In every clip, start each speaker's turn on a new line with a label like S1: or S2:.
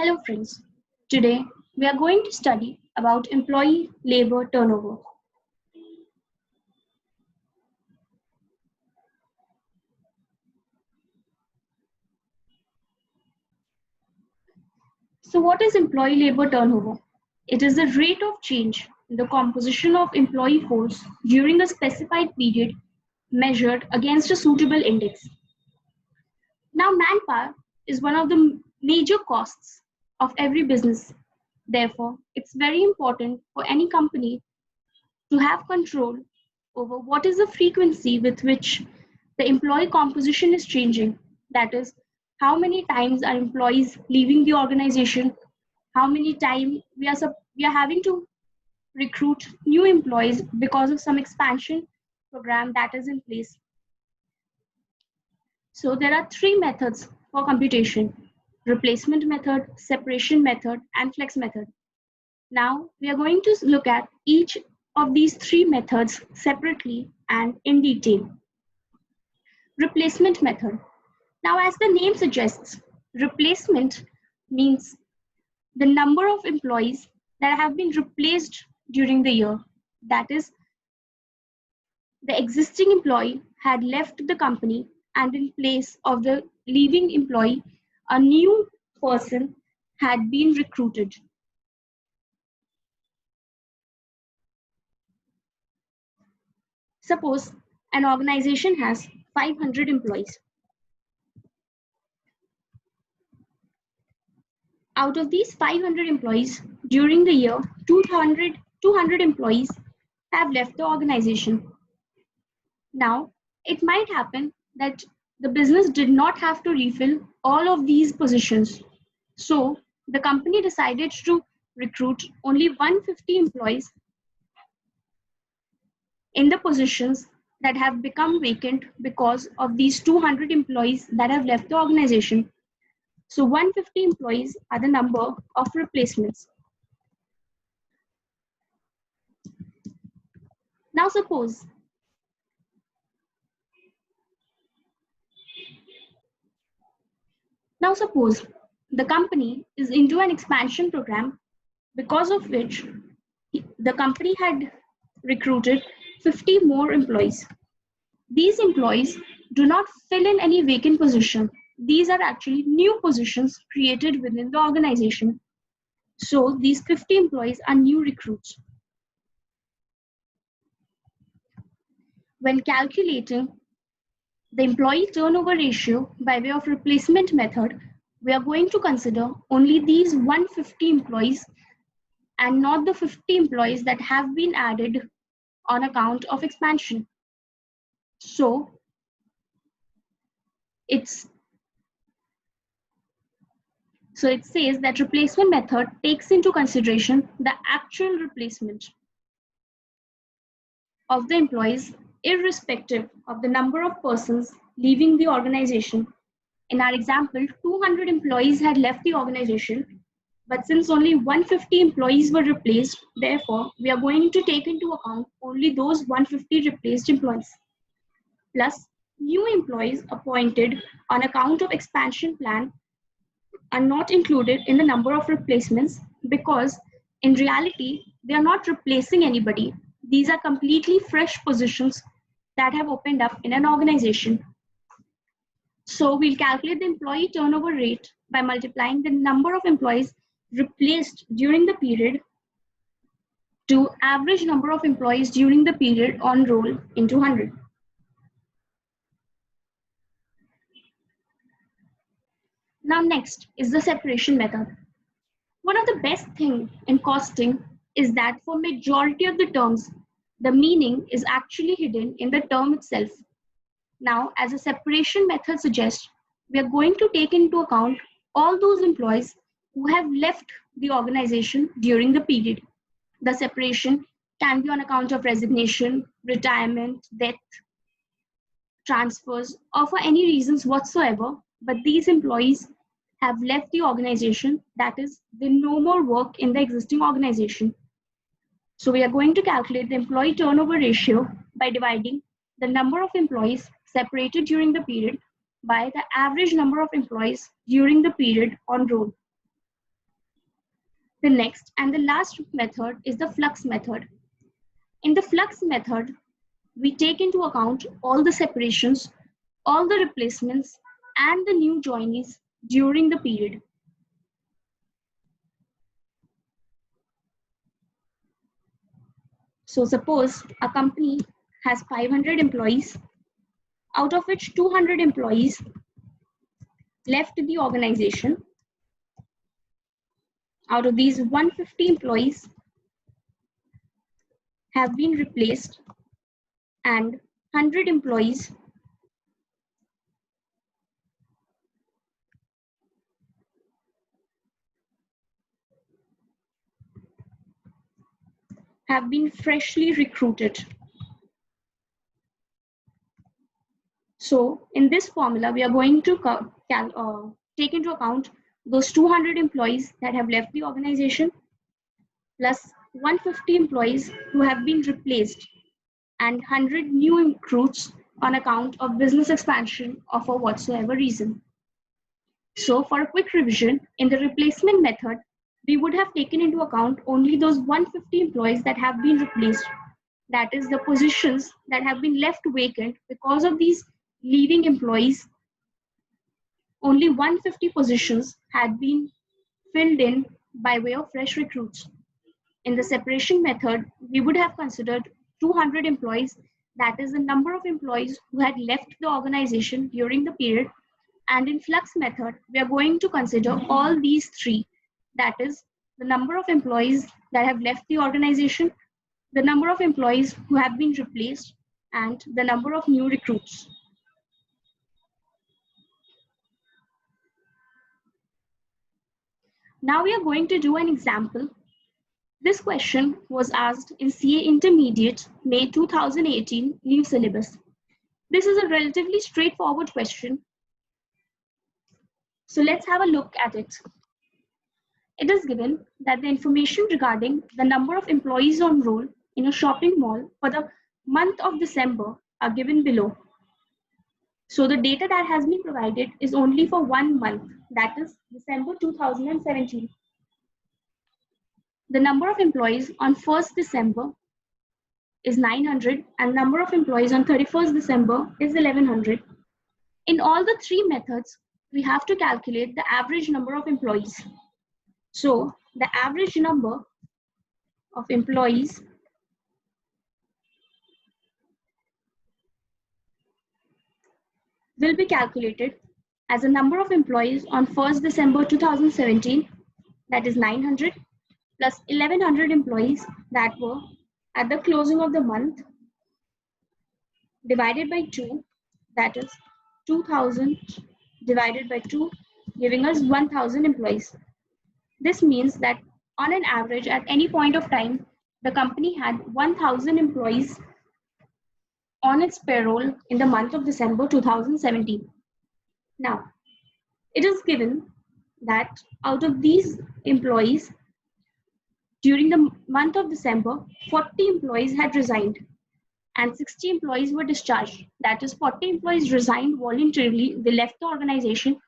S1: Hello friends, today we are going to study about employee labor turnover. So what is employee labor turnover? It is the rate of change in the composition of employee force during a specified period measured against a suitable index. Now manpower is one of the major costs of every business. Therefore, it's very important for any company to have control over what is the frequency with which the employee composition is changing. That is, how many times are employees leaving the organization, how many times we are having to recruit new employees because of some expansion program that is in place. So there are three methods for computation: replacement method, separation method, and flex method. Now we are going to look at each of these three methods separately and in detail. Replacement method. Now, as the name suggests, replacement means the number of employees that have been replaced during the year. That is, the existing employee had left the company, and in place of the leaving employee, a new person had been recruited. Suppose an organization has 500 employees. Out of these 500 employees, during the year, 200 employees have left the organization. Now, it might happen that the business did not have to refill all of these positions. So, the company decided to recruit only 150 employees in the positions that have become vacant because of these 200 employees that have left the organization. So 150 employees are the number of replacements. Now suppose the company is into an expansion program, because of which the company had recruited 50 more employees. These employees do not fill in any vacant position. These are actually new positions created within the organization. So these 50 employees are new recruits. When calculating the employee turnover ratio by way of replacement method, we are going to consider only these 150 employees and not the 50 employees that have been added on account of expansion. So it says that replacement method takes into consideration the actual replacement of the employees irrespective of the number of persons leaving the organization. In our example, 200 employees had left the organization, but since only 150 employees were replaced, therefore, we are going to take into account only those 150 replaced employees, plus new employees appointed on account of expansion plan are not included in the number of replacements because in reality, they are not replacing anybody. These are completely fresh positions that have opened up in an organization. So we'll calculate the employee turnover rate by multiplying the number of employees replaced during the period to average number of employees during the period on roll into 100. Now next is the separation method. One of the best things in costing is that for majority of the terms, the meaning is actually hidden in the term itself. Now, as a separation method suggests, we are going to take into account all those employees who have left the organization during the period. The separation can be on account of resignation, retirement, death, transfers, or for any reasons whatsoever, but these employees have left the organization, that is, they no more work in the existing organization. So we are going to calculate the employee turnover ratio by dividing the number of employees separated during the period by the average number of employees during the period on roll. The next and the last method is the flux method. In the flux method, we take into account all the separations, all the replacements, and the new joinees during the period. So suppose a company has 500 employees, out of which 200 employees left the organization. Out of these, 150 employees have been replaced and 100 employees have been freshly recruited. So in this formula, we are going to take into account those 200 employees that have left the organization plus 150 employees who have been replaced and 100 new recruits on account of business expansion or for whatsoever reason. So for a quick revision, in the replacement method, we would have taken into account only those 150 employees that have been replaced. That is the positions that have been left vacant because of these leaving employees. Only 150 positions had been filled in by way of fresh recruits. In the separation method, we would have considered 200 employees, that is the number of employees who had left the organization during the period. And in flux method, we are going to consider all these three, that is the number of employees that have left the organization, the number of employees who have been replaced, and the number of new recruits. Now we are going to do an example. This question was asked in CA Intermediate, May 2018, new syllabus. This is a relatively straightforward question. So let's have a look at it. It is given that the information regarding the number of employees on roll in a shopping mall for the month of December are given below. So the data that has been provided is only for 1 month, that is December 2017. The number of employees on 1st December is 900 and number of employees on 31st December is 1100. In all the three methods, we have to calculate the average number of employees. So the average number of employees will be calculated as a number of employees on 1st December 2017, that is 900, plus 1100 employees that were at the closing of the month, divided by 2, that is 2000 divided by 2, giving us 1000 employees. This means that on an average at any point of time, the company had 1000 employees on its payroll in the month of December 2017. Now, it is given that out of these employees, during the month of December, 40 employees had resigned and 60 employees were discharged. That is, 40 employees resigned voluntarily, they left the organization,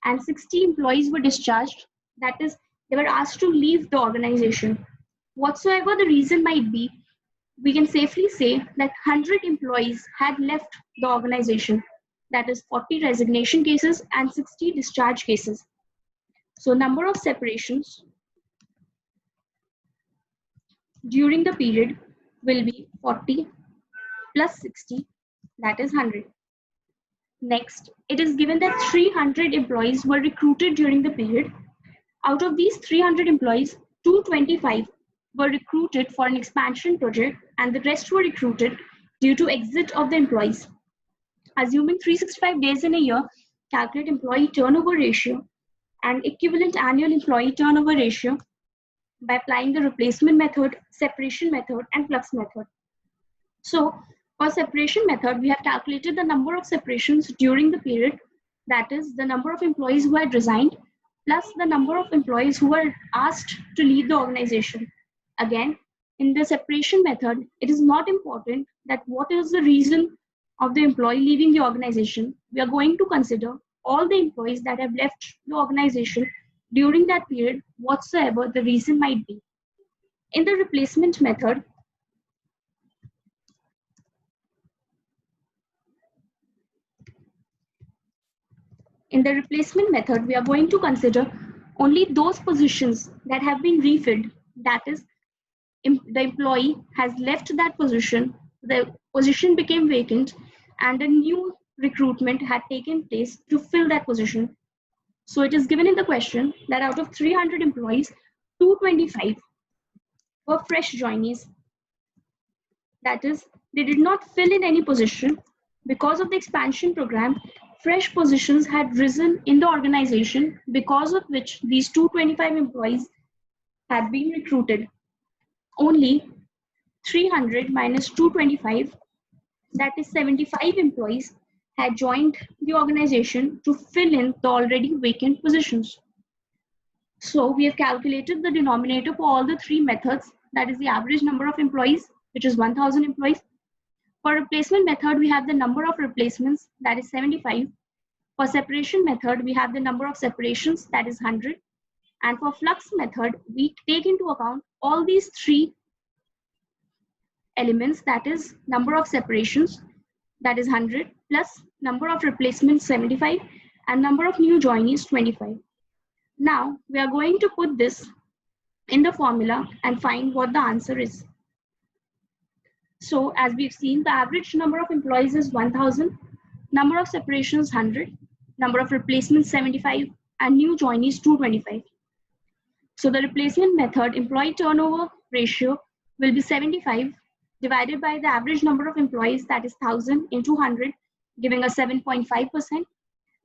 S1: and 60 employees were discharged. That is, they were asked to leave the organization. Whatsoever the reason might be, we can safely say that 100 employees had left the organization. That is 40 resignation cases and 60 discharge cases. So number of separations during the period will be 40 plus 60, that is 100. Next, it is given that 300 employees were recruited during the period. Out of these 300 employees, 225 were recruited for an expansion project and the rest were recruited due to exit of the employees. Assuming 365 days in a year, calculate employee turnover ratio and equivalent annual employee turnover ratio by applying the replacement method, separation method, and flux method. So for separation method, we have calculated the number of separations during the period, that is the number of employees who had resigned plus the number of employees who were asked to leave the organization. Again, in the separation method, it is not important that what is the reason of the employee leaving the organization. We are going to consider all the employees that have left the organization during that period, whatsoever the reason might be. In the replacement method, we are going to consider only those positions that have been refilled. That is, the employee has left that position, the position became vacant, and a new recruitment had taken place to fill that position. So it is given in the question that out of 300 employees, 225 were fresh joinees. That is, they did not fill in any position. Because of the expansion program, fresh positions had risen in the organization, because of which these 225 employees had been recruited. Only 300 minus 225, that is 75 employees, had joined the organization to fill in the already vacant positions. So we have calculated the denominator for all the three methods, that is the average number of employees, which is 1000 employees. For replacement method, we have the number of replacements, that is 75. For separation method, we have the number of separations, that is 100. And for flux method, we take into account all these three elements, that is number of separations, that is 100, plus number of replacements 75, and number of new joinees 25. Now we are going to put this in the formula and find what the answer is. So as we've seen, the average number of employees is 1000, number of separations 100, number of replacements 75, and new joinees 225. So the replacement method employee turnover ratio will be 75 divided by the average number of employees, that is 1000 into 100, giving us 7.5%.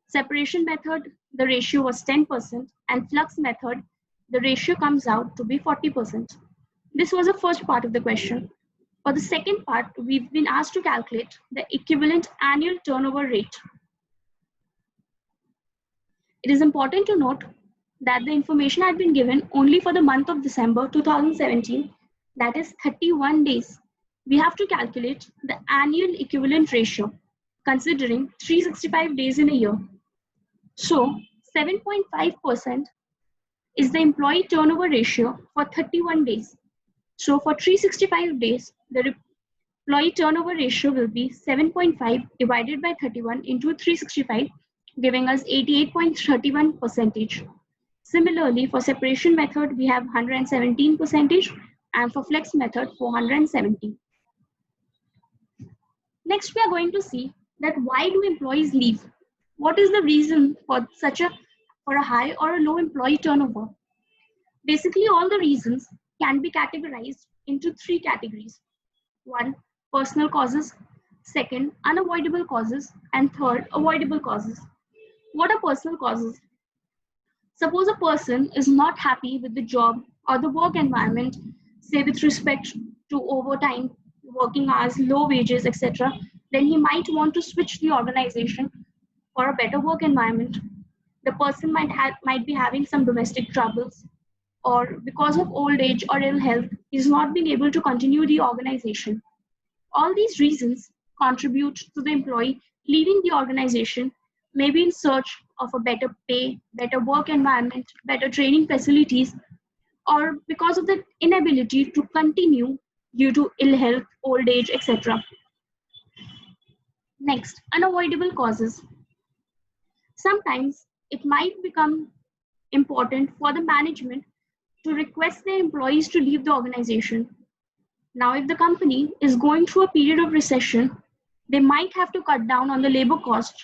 S1: Separation method, the ratio was 10%, and flux method, the ratio comes out to be 40%. This was the first part of the question. For the second part, we've been asked to calculate the equivalent annual turnover rate. It is important to note that the information had been given only for the month of December 2017, that is 31 days. We have to calculate the annual equivalent ratio, considering 365 days in a year. So 7.5% is the employee turnover ratio for 31 days. So for 365 days, the employee turnover ratio will be 7.5 divided by 31 into 365, giving us 88.31%. Similarly, for separation method, we have 117%, and for flex method, 470. Next, we are going to see that why do employees leave? What is the reason for a high or a low employee turnover? Basically, all the reasons can be categorized into three categories. One, personal causes. Second, unavoidable causes. And third, avoidable causes. What are personal causes? Suppose a person is not happy with the job or the work environment, say with respect to overtime, working hours, low wages, etc., then he might want to switch the organization for a better work environment. The person might be having some domestic troubles, or because of old age or ill health, he's not been able to continue the organization. All these reasons contribute to the employee leaving the organization, maybe in search of a better pay, better work environment, better training facilities, or because of the inability to continue due to ill health, old age, etc. Next, unavoidable causes. Sometimes it might become important for the management to request their employees to leave the organization. Now, if the company is going through a period of recession, they might have to cut down on the labor cost.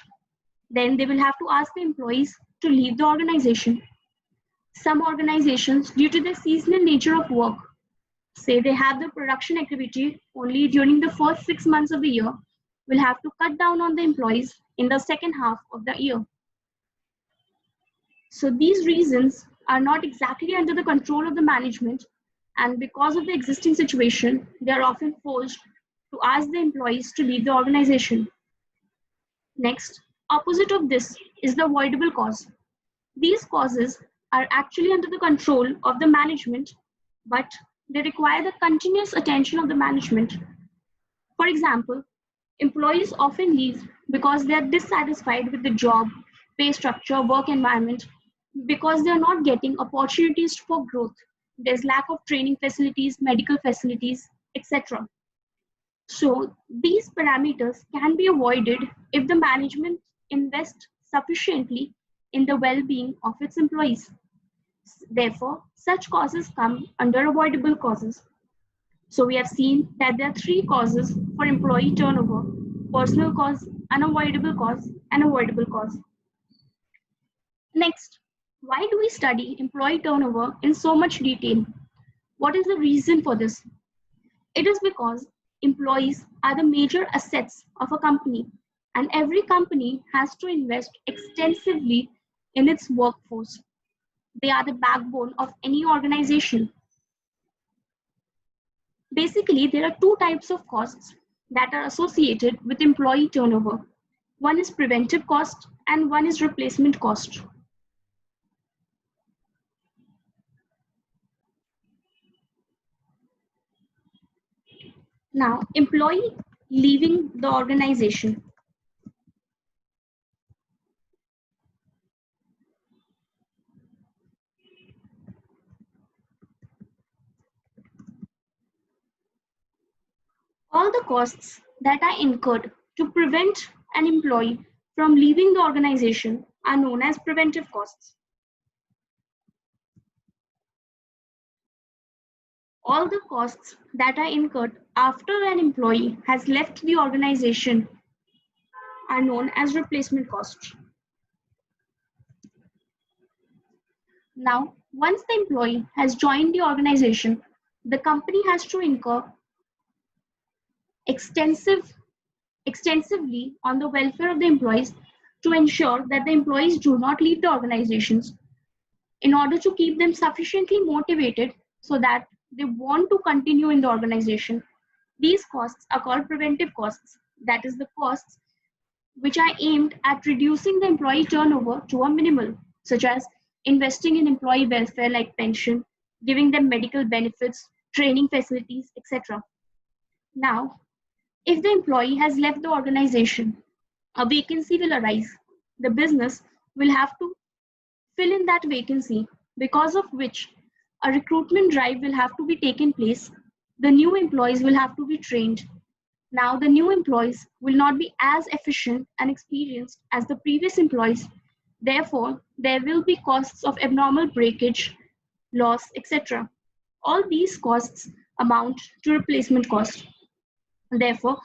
S1: Then they will have to ask the employees to leave the organization. Some organizations, due to the seasonal nature of work, say they have the production activity only during the first 6 months of the year, will have to cut down on the employees in the second half of the year. So these reasons are not exactly under the control of the management, and because of the existing situation, they are often forced to ask the employees to leave the organization. Next, opposite of this is the avoidable cause. These causes are actually under the control of the management, but they require the continuous attention of the management. For example, employees often leave because they are dissatisfied with the job, pay structure, work environment. because they are not getting opportunities for growth. There's lack of training facilities, medical facilities, etc. So these parameters can be avoided if the management invests sufficiently in the well-being of its employees. Therefore, such causes come under avoidable causes. So we have seen that there are three causes for employee turnover: personal cause, unavoidable cause, and avoidable cause. Next, why do we study employee turnover in so much detail? What is the reason for this? It is because employees are the major assets of a company, and every company has to invest extensively in its workforce. They are the backbone of any organization. Basically, there are two types of costs that are associated with employee turnover. One is preventive cost and one is replacement cost. Now, employee leaving the organization. All the costs that are incurred to prevent an employee from leaving the organization are known as preventive costs. All the costs that are incurred after an employee has left the organization are known as replacement costs. Now, once the employee has joined the organization, the company has to incur extensively on the welfare of the employees to ensure that the employees do not leave the organizations in order to keep them sufficiently motivated so that they want to continue in the organization. These costs are called preventive costs. That is the costs which are aimed at reducing the employee turnover to a minimal, such as investing in employee welfare like pension, giving them medical benefits, training facilities, etc. Now, if the employee has left the organization, a vacancy will arise. The business will have to fill in that vacancy, because of which a recruitment drive will have to be taken place. The new employees will have to be trained. Now, the new employees will not be as efficient and experienced as the previous employees. Therefore, there will be costs of abnormal breakage, loss, etc. All these costs amount to replacement cost. Therefore,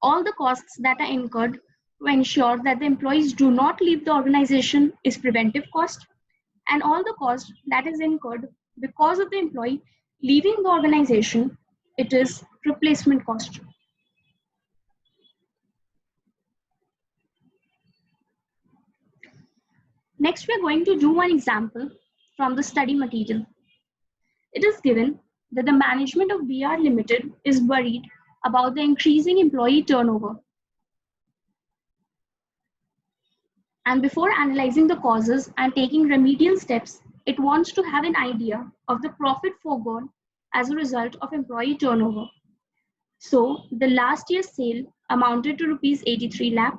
S1: all the costs that are incurred to ensure that the employees do not leave the organization is preventive cost, and all the cost that is incurred because of the employee leaving the organization, it is replacement cost. Next, we are going to do one example from the study material. It is given that the management of BR Limited is worried about the increasing employee turnover. And before analyzing the causes and taking remedial steps, it wants to have an idea of the profit foregone as a result of employee turnover. So the last year's sale amounted to rupees 83 lakh.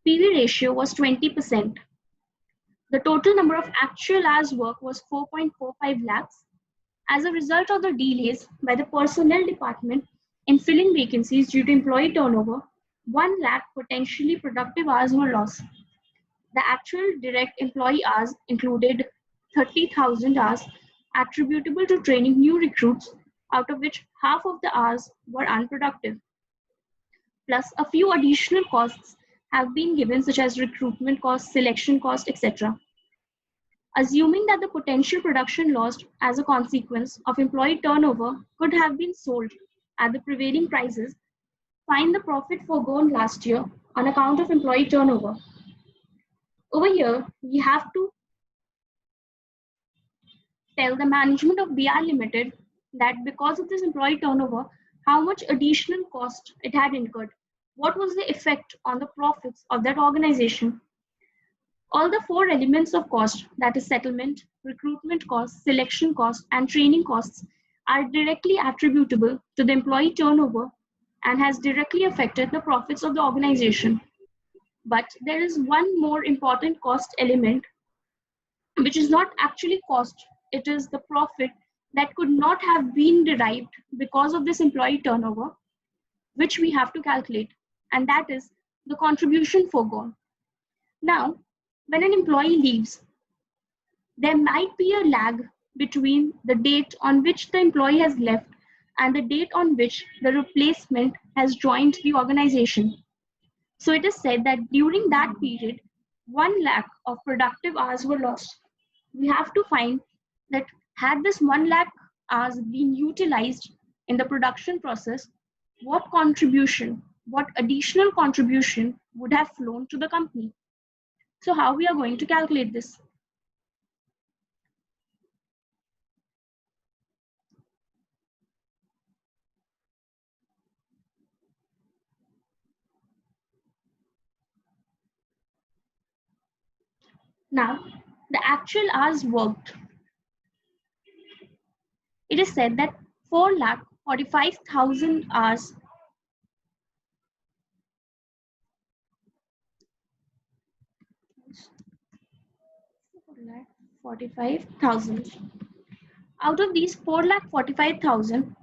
S1: PV ratio was 20%. The total number of actual hours work was 4.45 lakhs. As a result of the delays by the personnel department in filling vacancies due to employee turnover, 1 lakh potentially productive hours were lost. The actual direct employee hours included 30,000 hours attributable to training new recruits, out of which half of the hours were unproductive. Plus, a few additional costs have been given, such as recruitment costs, selection costs, etc. Assuming that the potential production lost as a consequence of employee turnover could have been sold at the prevailing prices, find the profit foregone last year on account of employee turnover. Over here, we have to tell the management of BR Limited that because of this employee turnover, how much additional cost it had incurred. What was the effect on the profits of that organization? All the four elements of cost, that is settlement, recruitment costs, selection costs, and training costs, are directly attributable to the employee turnover and has directly affected the profits of the organization. But there is one more important cost element which is not actually cost, it is the profit that could not have been derived because of this employee turnover, which we have to calculate, and that is the contribution foregone. Now, when an employee leaves, there might be a lag between the date on which the employee has left and the date on which the replacement has joined the organization. So it is said that during that period, 1 lakh of productive hours were lost. We have to find that had this 1 lakh hours been utilized in the production process, what contribution, what additional contribution would have flown to the company? So how we are going to calculate this? Now, the actual hours worked. It is said that 4,45,000 hours 4,45,000. Out of these 4,45,000,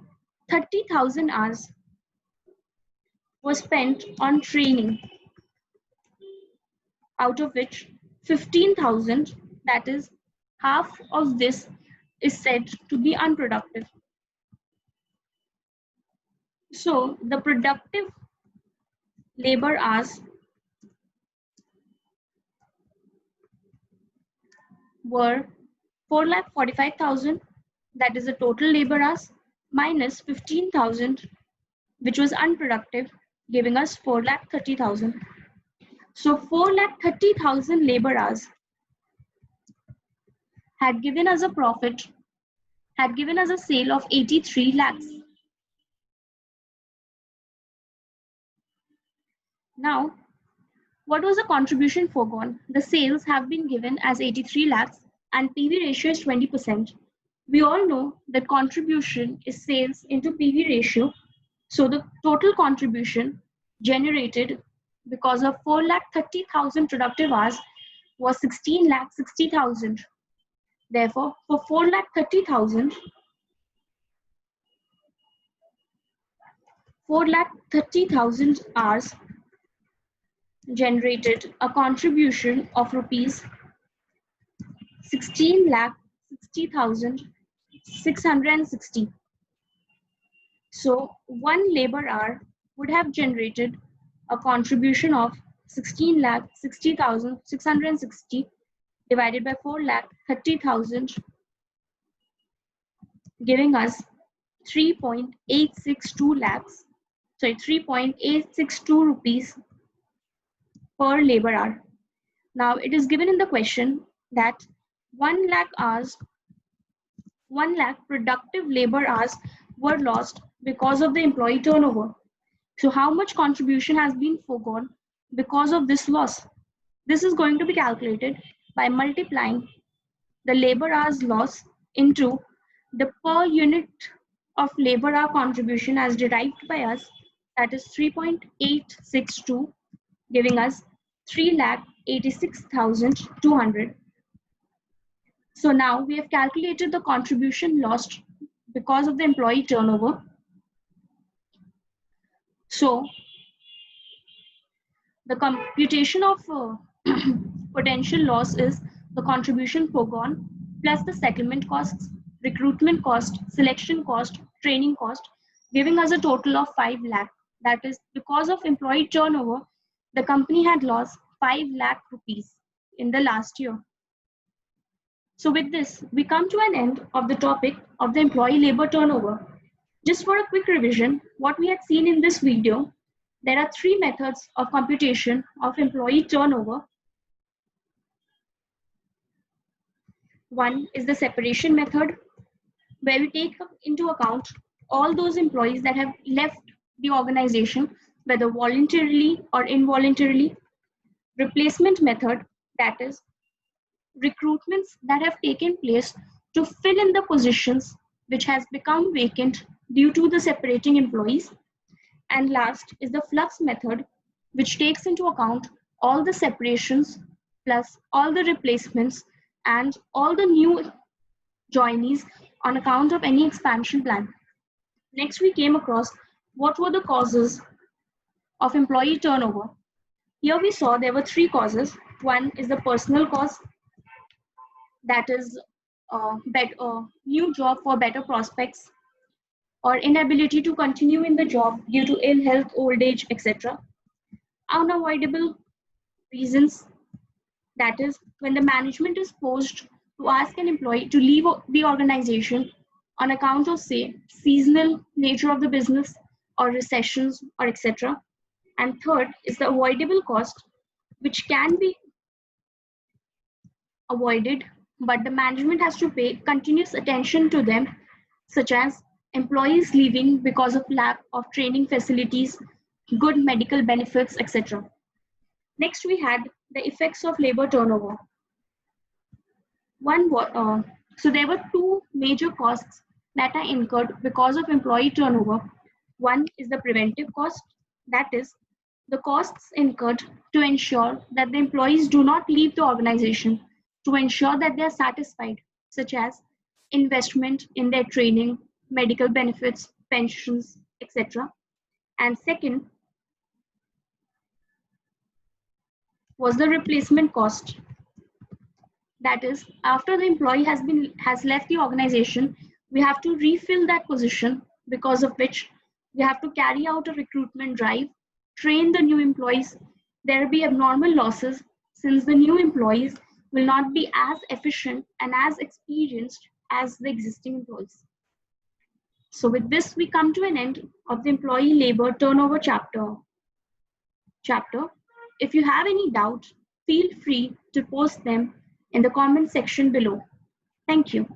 S1: 30,000 hours was spent on training, out of which 15,000, that is half of this, is said to be unproductive. So the productive labor hours were 4,45,000, that is the total labor hours, minus 15,000, which was unproductive, giving us 4,30,000. So 4,30,000 labor hours had given us a profit, had given us a sale of 83 lakhs. Now, what was the contribution foregone? The sales have been given as 83 lakhs and PV ratio is 20%. We all know that contribution is sales into PV ratio. So the total contribution generated because of 4,30,000 productive hours was 16,60,000. Therefore, for 4,30,000, 4,30,000 hours generated a contribution of rupees 16,60,660. So one labor hour would have generated a contribution of 16,60,660 divided by 4,30,000, giving us 3.862 lakhs, sorry, 3.862 rupees per labor hour. Now it is given in the question that 1 lakh hours, 1 lakh productive labor hours were lost because of the employee turnover. So how much contribution has been foregone because of this loss? This is going to be calculated by multiplying the labor hours loss into the per unit of labor hour contribution as derived by us, that is 3.862, giving us 3,86,200. So now we have calculated the contribution lost because of the employee turnover. So the computation of potential loss is the contribution foregone plus the settlement costs, recruitment cost, selection cost, training cost, giving us a total of 5 lakh. That is, because of employee turnover, the company had lost 5 lakh rupees in the last year. So with this, we come to an end of the topic of the employee labor turnover. Just for a quick revision, what we had seen in this video, there are 3 methods of computation of employee turnover. One is the separation method, where we take into account all those employees that have left the organization, whether voluntarily or involuntarily. Replacement method, that is, recruitments that have taken place to fill in the positions which has become vacant due to the separating employees. And last is the flux method, which takes into account all the separations plus all the replacements and all the new joinees on account of any expansion plan. Next, we came across what were the causes of employee turnover. Here we saw there were three causes. One is the personal cause, that is new job for better prospects or inability to continue in the job due to ill health, old age, etc. Unavoidable reasons, that is when the management is forced to ask an employee to leave the organization on account of, say, seasonal nature of the business or recessions or etc. And third is the avoidable cost, which can be avoided, but the management has to pay continuous attention to them, such as employees leaving because of lack of training facilities, good medical benefits, etc. Next, we had the effects of labor turnover. So there were two major costs that are incurred because of employee turnover. One is the preventive cost, that is the costs incurred to ensure that the employees do not leave the organization, to ensure that they are satisfied, such as investment in their training, medical benefits, pensions, etc. And second was the replacement cost. That is, after the employee has left the organization, we have to refill that position, because of which we have to carry out a recruitment drive, train the new employees. There will be abnormal losses since the new employees will not be as efficient and as experienced as the existing employees. So with this, we come to an end of the employee labor turnover chapter. If you have any doubt, feel free to post them in the comment section below. Thank you.